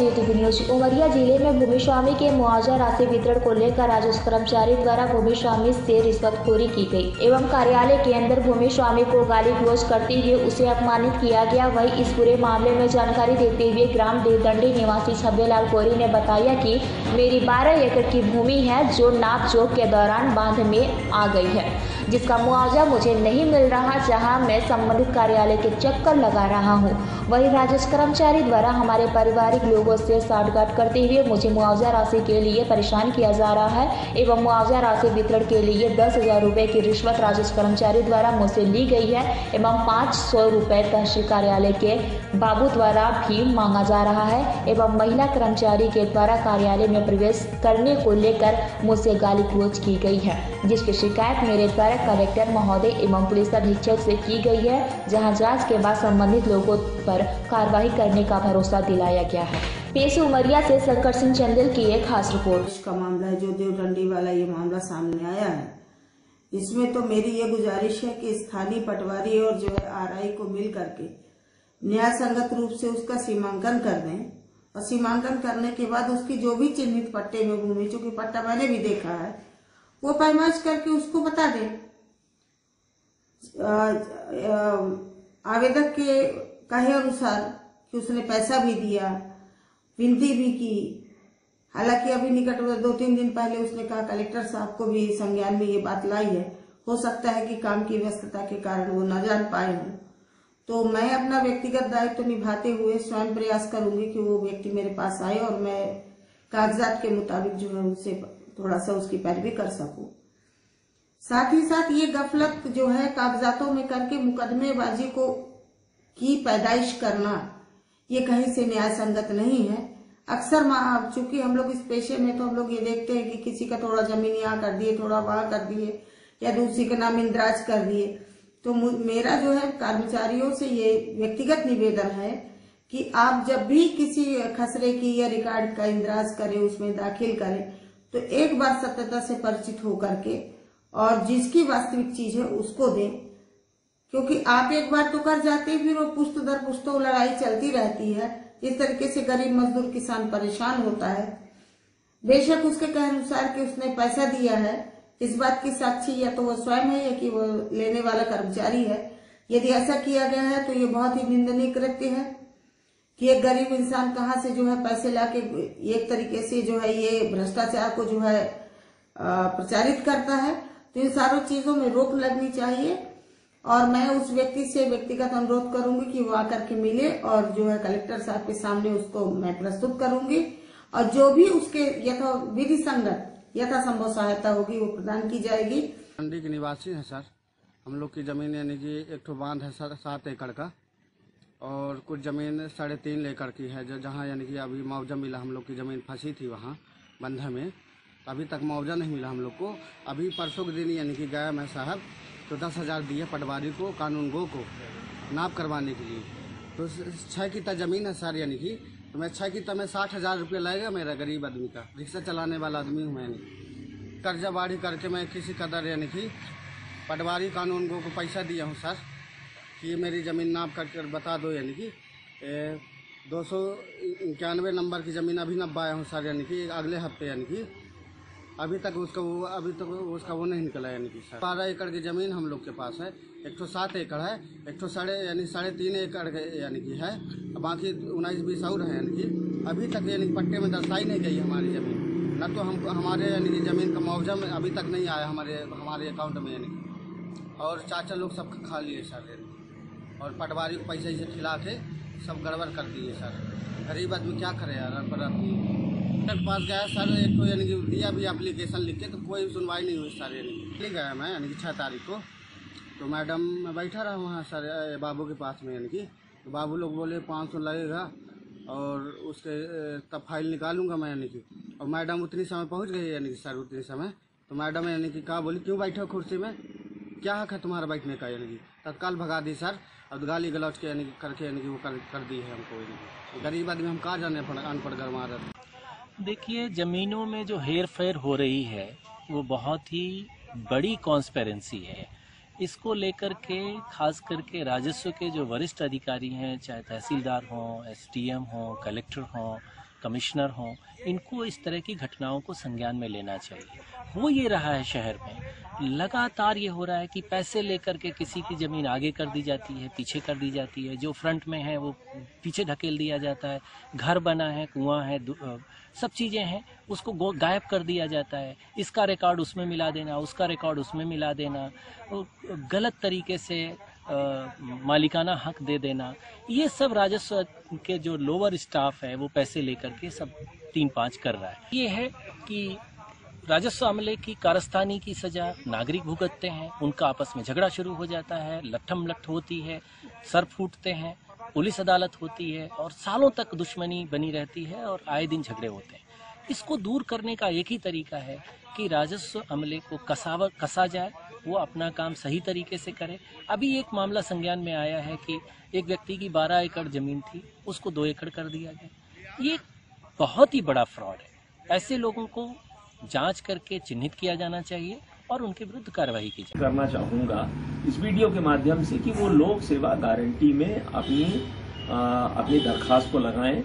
JTV news. Umaria जिले में भूमि स्वामी के मुआवजा राशि वितरण को लेकर राजस्व कर्मचारी द्वारा भूमि स्वामी से रिश्वतखोरी की गई एवं कार्यालय के अंदर भूमि स्वामी को गाली गलौज करते हुए उसे अपमानित किया गया। वही इस पूरे मामले में जानकारी देते हुए ग्राम देवदंडी निवासी छब्बीलाल कोरी ने बताया कि मेरी 12 एकड़ की भूमि है जो नाप जोख के दौरान बांध में आ गई है, जिसका मुआवजा मुझे नहीं मिल रहा, जहां मैं संबंधित कार्यालय के चक्कर लगा रहा हूं। वही राजस्व कर्मचारी द्वारा हमारे पारिवारिक लोगों से साठगांठ करते हुए मुझे मुआवजा राशि के लिए परेशान किया जा रहा है एवं मुआवजा राशि वितरण के लिए 10,000 रुपये की रिश्वत राजस्व कर्मचारी द्वारा मुझसे ली गई है एवं 500 रुपये तहसील कार्यालय के बाबू द्वारा भी मांगा जा रहा है एवं महिला कर्मचारी के द्वारा कार्यालय में प्रवेश करने को लेकर मुझसे गाली गलौज की गई है, जिसकी शिकायत मेरे द्वारा कलेक्टर महोदय एवं पुलिस अधीक्षक से की गई है, जहां जांच के बाद संबंधित लोगों पर कार्रवाई करने का भरोसा दिलाया गया है। पेश उमरिया से शंकर सिंह चंदेल की एक खास रिपोर्ट। का मामला है जो देवदंडी वाला ये मामला सामने आया है, इसमें तो मेरी ये गुजारिश है कि स्थानीय पटवारी और जो है RI को मिल करके न्याय संगत रूप से उसका सीमांकन कर दें और सीमांकन करने के बाद उसकी जो भी चिन्हित पट्टे में भूमि, चूंकि पट्टा मैंने भी देखा है, वो पैमाइश करके उसको बता दें। आवेदक के कहे अनुसार कि उसने पैसा भी दिया, विनती भी की। हालांकि अभी निकट 2-3 दिन पहले उसने कहा कलेक्टर साहब को भी संज्ञान में ये बात लाई है, हो सकता है कि काम की व्यस्तता के कारण वो न जान पाए हों। तो मैं अपना व्यक्तिगत दायित्व निभाते हुए स्वयं प्रयास करूंगी कि वो व्यक्ति मेरे पास आए और मैं कागजात के मुताबिक जो है उनसे थोड़ा सा उसकी पैरवी कर सकूं। साथ ही साथ ये गफलत जो है कागजातों में करके मुकदमेबाजी को की पैदाइश करना, ये कहीं से न्याय संगत नहीं है। अक्सर चूंकि हम लोग इस पेशे में तो हम लोग ये देखते हैं कि किसी का थोड़ा जमीन यहाँ कर दिए, थोड़ा वहां कर दिए या दूसरी का नाम इंद्राज कर दिए। तो मेरा जो है कर्मचारियों से ये व्यक्तिगत निवेदन है कि आप जब भी किसी खसरे की या रिकॉर्ड का इंद्राज करें, उसमें दाखिल करें, तो एक बार सत्यता से परिचित होकर के और जिसकी वास्तविक चीज है उसको दें, क्योंकि आप एक बार तो कर जाते हैं, फिर वो पुश्त दर पुश्तों लड़ाई चलती रहती है। इस तरीके से गरीब मजदूर किसान परेशान होता है। बेशक उसके कहे अनुसार कि उसने पैसा दिया है, इस बात की साक्षी या तो वो स्वयं है या कि वो लेने वाला कर्मचारी है। यदि ऐसा किया गया है तो ये बहुत ही निंदनीय कृत्य है कि एक गरीब इंसान कहाँ से जो है पैसे लाके एक तरीके से जो है ये भ्रष्टाचार को जो है प्रचारित करता है। तो इन सारों चीजों में रोक लगनी चाहिए और मैं उस व्यक्ति से व्यक्तिगत अनुरोध करूंगी कि वो आकर के मिले और जो है कलेक्टर साहब के सामने उसको मैं प्रस्तुत करूंगी और जो भी उसके यथा विधि संगत यथा संभव सहायता होगी वो प्रदान की जाएगी। मंडी के निवासी हैं सर। हम लोग की जमीन यानी कि एक ठो बांध है सर 7 एकड़ का और कुछ जमीन 3.5 एकड़ की है, जो जहाँ यानी कि अभी मुआवजा मिला। हम लोग की जमीन फंसी थी वहाँ बंधा में, अभी तक मुआवजा नहीं मिला हम लोग को। अभी परसों के दिन यानी कि गया मैं साहब तो 10,000 दिए पटवारी को, कानून गो को नाप करवाने के लिए। तो 6 की जमीन है सर, यानी कि तो मैं 6 की में 60,000 रुपये लगेगा मेरा गरीब आदमी का। रिक्शा चलाने वाला आदमी हूँ मैं, कर्जा बाड़ी करके मैं किसी कदर यानी कि पटवारी कानून गो को पैसा दिया हूँ सर कि ये मेरी ज़मीन नाप करके बता दो। यानी कि 291 नंबर की ज़मीन अभी नब्बाया हूँ सर, यानी कि अगले हफ्ते, यानी कि अभी तक उसका वो नहीं निकला। यानी कि सर 12 एकड़ की ज़मीन हम लोग के पास है। एक तो 7 एकड़ है, एक तो 3.5 एकड़ यानी कि है, बाकी 19-20 और है। यानी कि अभी तक यानी पट्टे में दर्शाई नहीं गई हमारी ज़मीन, न तो हमारे यानी कि ज़मीन का मुआवजा में अभी तक नहीं आया हमारे अकाउंट में। यानी कि और चाचा लोग सब खा लिए सर, यानी और पटवारी को पैसे से खिला के सब गड़बड़ कर दिए सर। गरीब आदमी क्या करे यार। के पास गया सर, एक तो यानी कि दिया भी एप्लीकेशन लिख के, तो कोई सुनवाई नहीं हुई सर। यानी कि गया मैं यानी कि 6 तारीख को, तो मैडम मैं बैठा रहा वहाँ सर बाबू के पास में। यानी कि तो बाबू लोग बोले 500 लगेगा और उसके तब फाइल निकालूंगा मैं। यानी कि और मैडम उतनी समय पहुँच गई, यानी कि सर उतनी समय तो मैडम यानी कि कहा बोली क्यों बैठे हो कुर्सी में, क्या हक है तुम्हारा बैठने का। यानी कि तत्काल भगा दी सर। अब गाली गलौज के यानी कि करके यानी कि वो कर दी है हमको। यानी कि गरीब आदमी हम कहाँ जाने अनपढ़ गरमा रहे। देखिए, ज़मीनों में जो हेर फेर हो रही है वो बहुत ही बड़ी कॉन्स्पेरेंसी है। इसको लेकर के खास करके राजस्व के जो वरिष्ठ अधिकारी हैं, चाहे तहसीलदार हों, SDM हों, कलेक्टर हों, कमिश्नर हों, इनको इस तरह की घटनाओं को संज्ञान में लेना चाहिए। हो ये रहा है शहर में, लगातार ये हो रहा है कि पैसे लेकर के किसी की ज़मीन आगे कर दी जाती है, पीछे कर दी जाती है, जो फ्रंट में है वो पीछे ढकेल दिया जाता है, घर बना है, कुआं है, सब चीज़ें हैं, उसको गायब कर दिया जाता है, इसका रिकॉर्ड उसमें मिला देना, उसका रिकॉर्ड उसमें मिला देना, गलत तरीके से मालिकाना हक दे देना, ये सब राजस्व के जो लोअर स्टाफ है वो पैसे लेकर के सब 3-5 कर रहा है। ये है कि राजस्व अमले की कारस्तानी की सजा नागरिक भुगतते हैं, उनका आपस में झगड़ा शुरू हो जाता है, लट्ठम लट्ठ होती है, सर फूटते हैं, पुलिस अदालत होती है और सालों तक दुश्मनी बनी रहती है और आए दिन झगड़े होते हैं। इसको दूर करने का एक ही तरीका है कि राजस्व अमले को कसा जाए, वो अपना काम सही तरीके से करे। अभी एक मामला संज्ञान में आया है कि एक व्यक्ति की 12 एकड़ जमीन थी, उसको 2 एकड़ कर दिया गया। ये बहुत ही बड़ा फ्रॉड है। ऐसे लोगों को जांच करके चिन्हित किया जाना चाहिए और उनके विरुद्ध कार्रवाई की जाए। करना चाहूँगा इस वीडियो के माध्यम से कि वो लोक सेवा गारंटी में अपनी दरखास्त को लगाएं।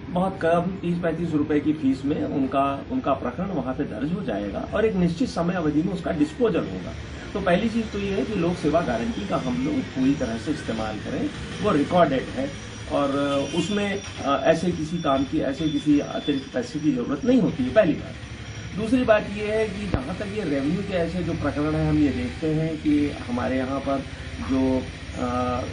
बहुत कम 30-35 रुपए की फीस में उनका प्रकरण वहाँ पे दर्ज हो जाएगा और एक निश्चित समय अवधि में उसका डिस्पोजल होगा। तो पहली चीज तो ये है कि लोक सेवा गारंटी का हम लोग पूरी तरह से इस्तेमाल करें। वो रिकॉर्डेड है और उसमें ऐसे किसी काम की, ऐसे किसी अतिरिक्त पैसे की जरूरत नहीं होती है, पहली बात। दूसरी बात ये है कि जहाँ तक ये रेवेन्यू के ऐसे जो प्रकरण हैं, हम ये देखते हैं कि हमारे यहाँ पर जो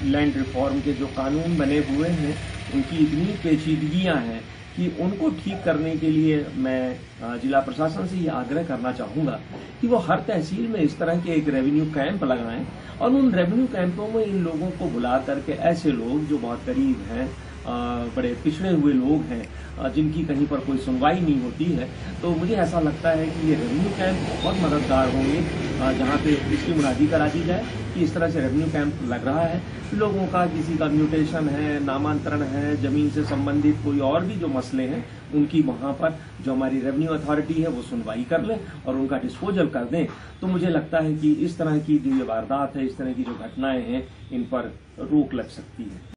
लैंड रिफॉर्म के जो कानून बने हुए हैं उनकी इतनी पेचीदगियाँ हैं कि उनको ठीक करने के लिए मैं जिला प्रशासन से ये आग्रह करना चाहूँगा कि वो हर तहसील में इस तरह के एक रेवेन्यू कैंप लगाएं और उन रेवेन्यू कैंपों में इन लोगों को बुला करके ऐसे लोग जो बहुत गरीब हैं, बड़े पिछड़े हुए लोग हैं, जिनकी कहीं पर कोई सुनवाई नहीं होती है, तो मुझे ऐसा लगता है कि ये रेवेन्यू कैंप बहुत मददगार होंगे, जहाँ पे इसकी मुनादी करा दी जाए कि इस तरह से रेवेन्यू कैंप लग रहा है, लोगों का किसी का म्यूटेशन है, नामांतरण है, जमीन से संबंधित कोई और भी जो मसले हैं उनकी वहाँ पर जो हमारी रेवेन्यू अथॉरिटी है वो सुनवाई कर ले और उनका डिस्पोजल कर दें। तो मुझे लगता है कि इस तरह की जो ये वारदात है, इस तरह की जो घटनाएं हैं, इन पर रोक लग सकती है।